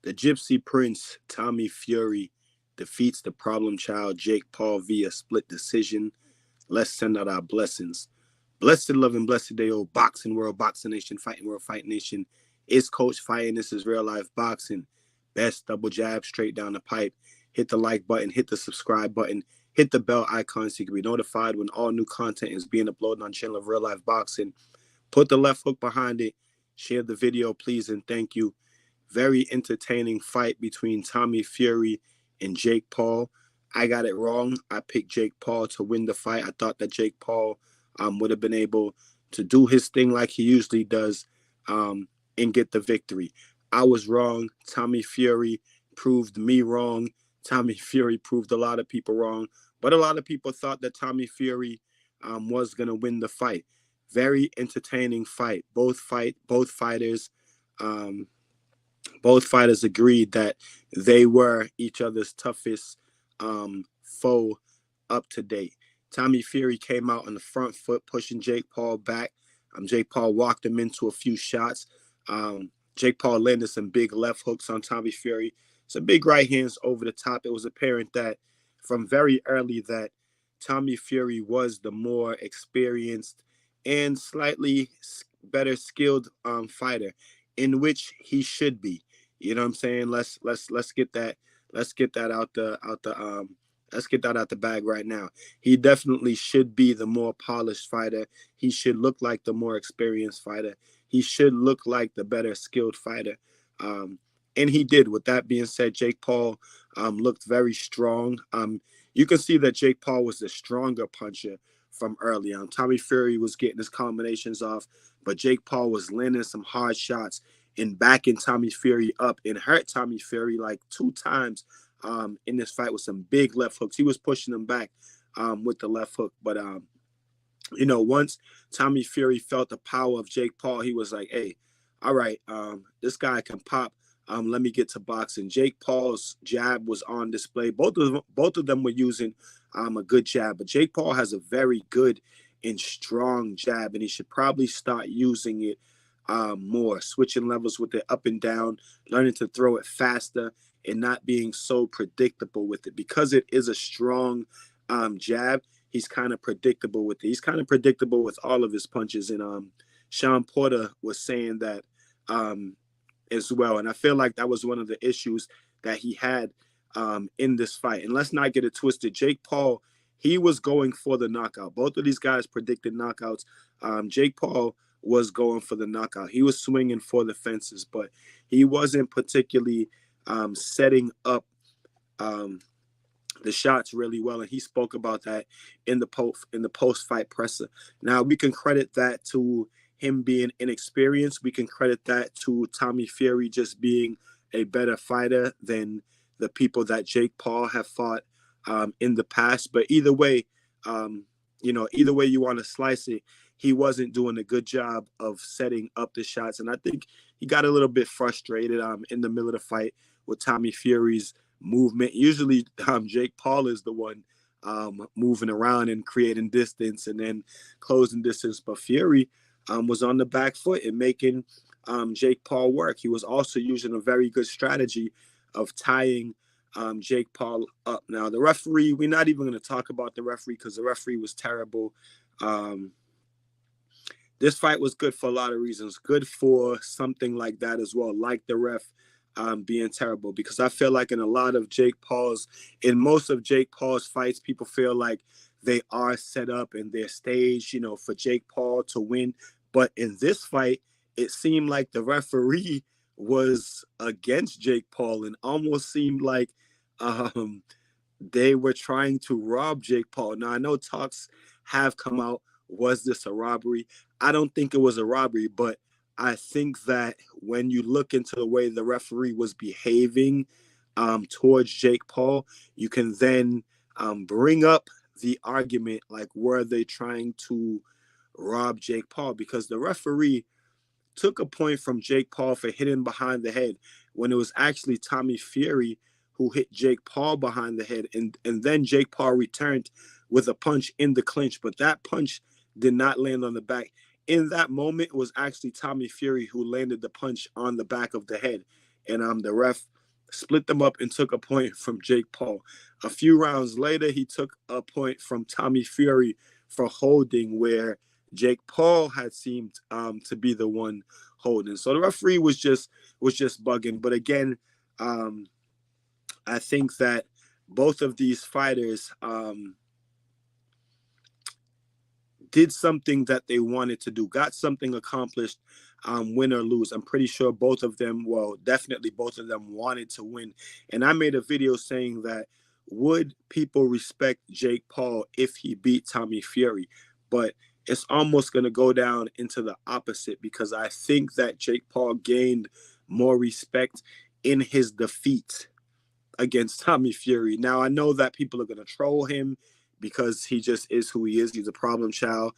The Gypsy Prince, Tommy Fury, defeats the problem child Jake Paul via split decision. Let's send out our blessings. Blessed love and blessed day, old boxing world, boxing nation, fighting world, fight nation. It's Coach Fighting. This is real life boxing. Best double jab straight down the pipe. Hit the like button, hit the subscribe button, hit the bell icon so you can be notified when all new content is being uploaded on the channel of Real Life Boxing. Put the left hook behind it. Share the video, please, and thank you. Very entertaining fight between Tommy Fury and Jake Paul. I got it wrong. I picked Jake Paul to win the fight. I thought that Jake Paul would have been able to do his thing like he usually does and get the victory. I was wrong. Tommy Fury proved me wrong. Tommy Fury proved a lot of people wrong. But a lot of people thought that Tommy Fury was going to win the fight. Very entertaining fight. Both fighters agreed that they were each other's toughest foe up to date. Tommy Fury came out on the front foot, pushing Jake Paul back. Jake Paul walked him into a few shots. Jake Paul landed some big left hooks on Tommy Fury, some big right hands over the top. It was apparent that from very early that Tommy Fury was the more experienced and slightly better skilled fighter, in which he should be. You know what I'm saying? Let's get that out the bag right now. He definitely should be the more polished fighter. He should look like the more experienced fighter. He should look like the better skilled fighter. And he did. With that being said, Jake Paul looked very strong. You can see that Jake Paul was the stronger puncher from early on. Tommy Fury was getting his combinations off, but Jake Paul was landing some hard shots and backing Tommy Fury up and hurt Tommy Fury like 2 times in this fight with some big left hooks. He was pushing him back with the left hook. But, once Tommy Fury felt the power of Jake Paul, he was like, hey, all right, this guy can pop. Let me get to boxing. Jake Paul's jab was on display. Both of them were using a good jab, but Jake Paul has a very good and strong jab, and he should probably start using it more, switching levels with it up and down, learning to throw it faster and not being so predictable with it. Because it is a strong jab, he's kind of predictable with it. He's kind of predictable with all of his punches. And Sean Porter was saying that as well. And I feel like that was one of the issues that he had in this fight. And let's not get it twisted. Jake Paul, he was going for the knockout. Both of these guys predicted knockouts. Jake Paul was going for the knockout. He was swinging for the fences, but he wasn't particularly setting up the shots really well. And he spoke about that in the post-fight presser. Now, we can credit that to him being inexperienced. We can credit that to Tommy Fury just being a better fighter than the people that Jake Paul have fought in the past. But either way you want to slice it, he wasn't doing a good job of setting up the shots. And I think he got a little bit frustrated in the middle of the fight with Tommy Fury's movement. Usually Jake Paul is the one moving around and creating distance and then closing distance. But Fury was on the back foot and making Jake Paul work. He was also using a very good strategy of tying Jake Paul up. Now, the referee, we're not even going to talk about the referee because the referee was terrible. This fight was good for a lot of reasons. Good for something like that as well, like the ref being terrible. Because I feel like in most of Jake Paul's fights, people feel like they are set up and they're staged, for Jake Paul to win. But in this fight, it seemed like the referee was against Jake Paul and almost seemed like they were trying to rob Jake Paul. Now, I know talks have come out. Was this a robbery? I don't think it was a robbery, but I think that when you look into the way the referee was behaving towards Jake Paul, you can then bring up the argument, like, were they trying to rob Jake Paul? Because the referee took a point from Jake Paul for hitting behind the head when it was actually Tommy Fury who hit Jake Paul behind the head. And then Jake Paul returned with a punch in the clinch, but that punch did not land on the back. In that moment, it was actually Tommy Fury who landed the punch on the back of the head. and the ref split them up and took a point from Jake Paul. A few rounds later, he took a point from Tommy Fury for holding where Jake Paul had seemed to be the one holding. So the referee was just bugging. But again, I think that both of these fighters did something that they wanted to do, got something accomplished, win or lose. I'm pretty sure both of them, well, definitely both of them wanted to win. And I made a video saying that, would people respect Jake Paul if he beat Tommy Fury? But it's almost going to go down into the opposite, because I think that Jake Paul gained more respect in his defeat against Tommy Fury. Now, I know that people are going to troll him because he just is who he is. He's a problem child.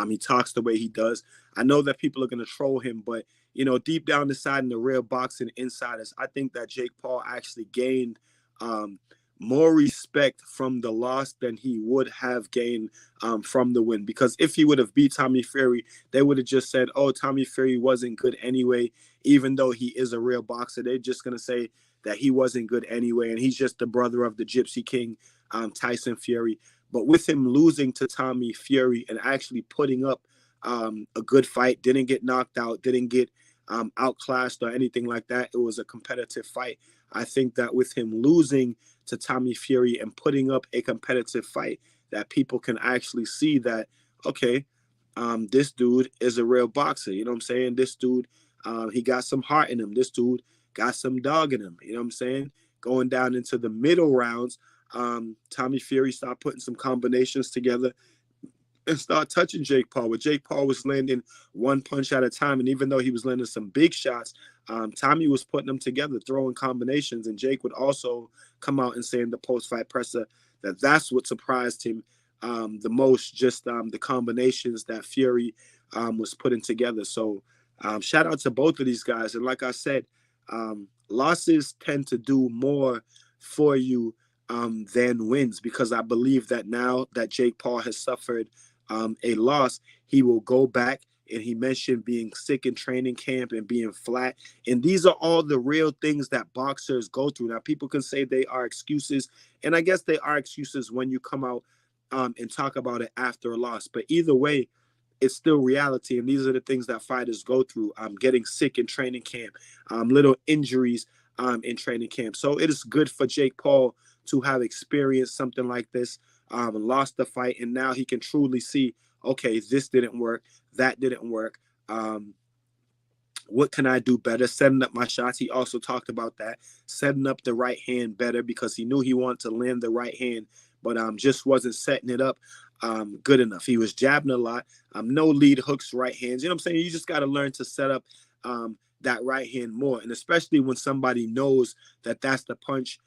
He talks the way he does. I know that people are going to troll him, but, you know, deep down inside in the real boxing insiders, I think that Jake Paul actually gained more respect from the loss than he would have gained from the win. Because if he would have beat Tommy Fury, they would have just said, oh, Tommy Fury wasn't good anyway, even though he is a real boxer. They're just going to say that he wasn't good anyway, and he's just the brother of the Gypsy King, Tyson Fury. But with him losing to Tommy Fury and actually putting up a good fight, didn't get knocked out, didn't get outclassed or anything like that. It was a competitive fight. I think that with him losing to Tommy Fury and putting up a competitive fight, that people can actually see that, okay, this dude is a real boxer. You know what I'm saying? This dude, he got some heart in him. This dude got some dog in him. You know what I'm saying? Going down into the middle rounds, Tommy Fury started putting some combinations together and start touching Jake Paul. Where Jake Paul was landing one punch at a time, and even though he was landing some big shots, Tommy was putting them together, throwing combinations, and Jake would also come out and say in the post-fight presser that that's what surprised him the most, just the combinations that Fury was putting together. So shout out to both of these guys. And like I said, losses tend to do more for you than wins, because I believe that now that Jake Paul has suffered a loss, he will go back. And he mentioned being sick in training camp and being flat. And these are all the real things that boxers go through. Now, people can say they are excuses, and I guess they are excuses when you come out and talk about it after a loss. But either way, it's still reality. And these are the things that fighters go through. Getting sick in training camp, little injuries in training camp. So it is good for Jake Paul to have experienced something like this, lost the fight, and now he can truly see, okay, this didn't work, that didn't work. What can I do better? Setting up my shots. He also talked about that, setting up the right hand better, because he knew he wanted to land the right hand, but just wasn't setting it up good enough. He was jabbing a lot, no lead hooks, right hands. You know what I'm saying? You just got to learn to set up that right hand more, and especially when somebody knows that that's the punch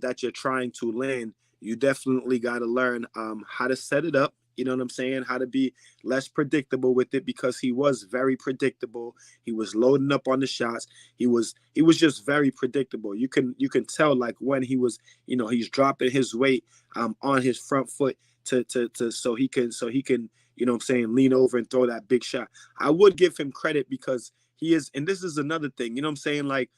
that you're trying to land, you definitely got to learn how to set it up. You know what I'm saying? How to be less predictable with it, because he was very predictable. He was loading up on the shots. He was just very predictable. You can tell, like, when he was, you know, he's dropping his weight on his front foot to so he can, you know what I'm saying, lean over and throw that big shot. I would give him credit, because he is, and this is another thing, you know what I'm saying, like,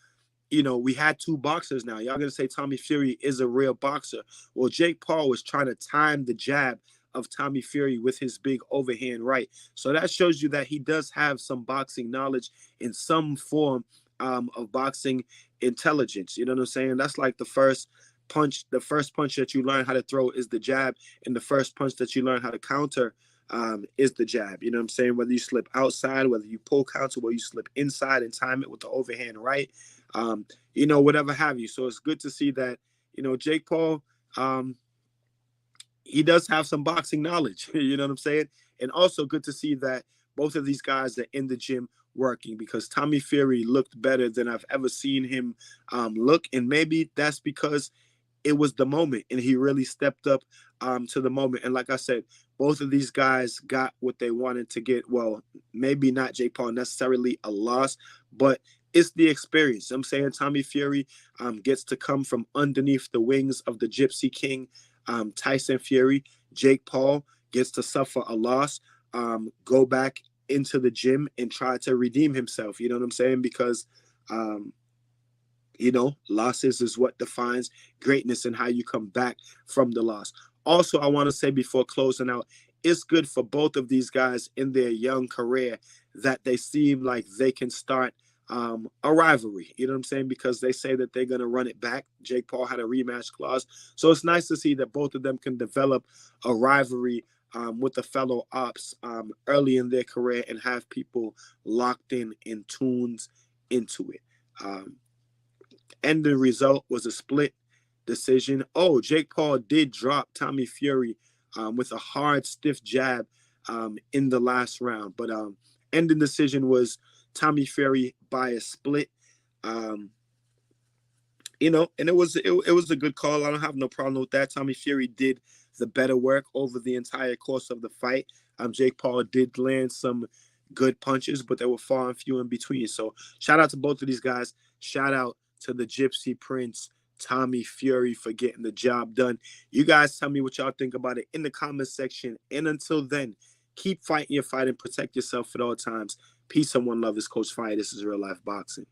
you know, we had two boxers now. Y'all gonna say Tommy Fury is a real boxer. Well, Jake Paul was trying to time the jab of Tommy Fury with his big overhand right. So that shows you that he does have some boxing knowledge in some form of boxing intelligence. You know what I'm saying? That's like the first punch that you learn how to throw is the jab, and the first punch that you learn how to counter is the jab. You know what I'm saying? Whether you slip outside, whether you pull counter, whether you slip inside and time it with the overhand right, you know, whatever have you. So it's good to see that, you know, Jake Paul, he does have some boxing knowledge. You know what I'm saying? And also good to see that both of these guys are in the gym working, because Tommy Fury looked better than I've ever seen him look. And maybe that's because it was the moment, and he really stepped up to the moment. And like I said, both of these guys got what they wanted to get. Well, maybe not Jake Paul necessarily a loss, but it's the experience. I'm saying Tommy Fury gets to come from underneath the wings of the Gypsy King, Tyson Fury. Jake Paul gets to suffer a loss, go back into the gym and try to redeem himself. You know what I'm saying? Because You know, losses is what defines greatness and how you come back from the loss. Also, I want to say before closing out, it's good for both of these guys in their young career that they seem like they can start a rivalry. You know what I'm saying? Because they say that they're going to run it back. Jake Paul had a rematch clause. So it's nice to see that both of them can develop a rivalry with the fellow ops early in their career and have people locked in tunes into it. And the result was a split decision. Oh, Jake Paul did drop Tommy Fury with a hard, stiff jab in the last round. But ending decision was Tommy Fury by a split. You know, and it was a good call. I don't have no problem with that. Tommy Fury did the better work over the entire course of the fight. Jake Paul did land some good punches, but they were far and few in between. So shout out to both of these guys. Shout out to the Gypsy Prince, Tommy Fury, for getting the job done. You guys tell me what y'all think about it in the comment section. And until then, keep fighting your fight and protect yourself at all times. Peace and one love. This Coach Fire. This is Real Life Boxing.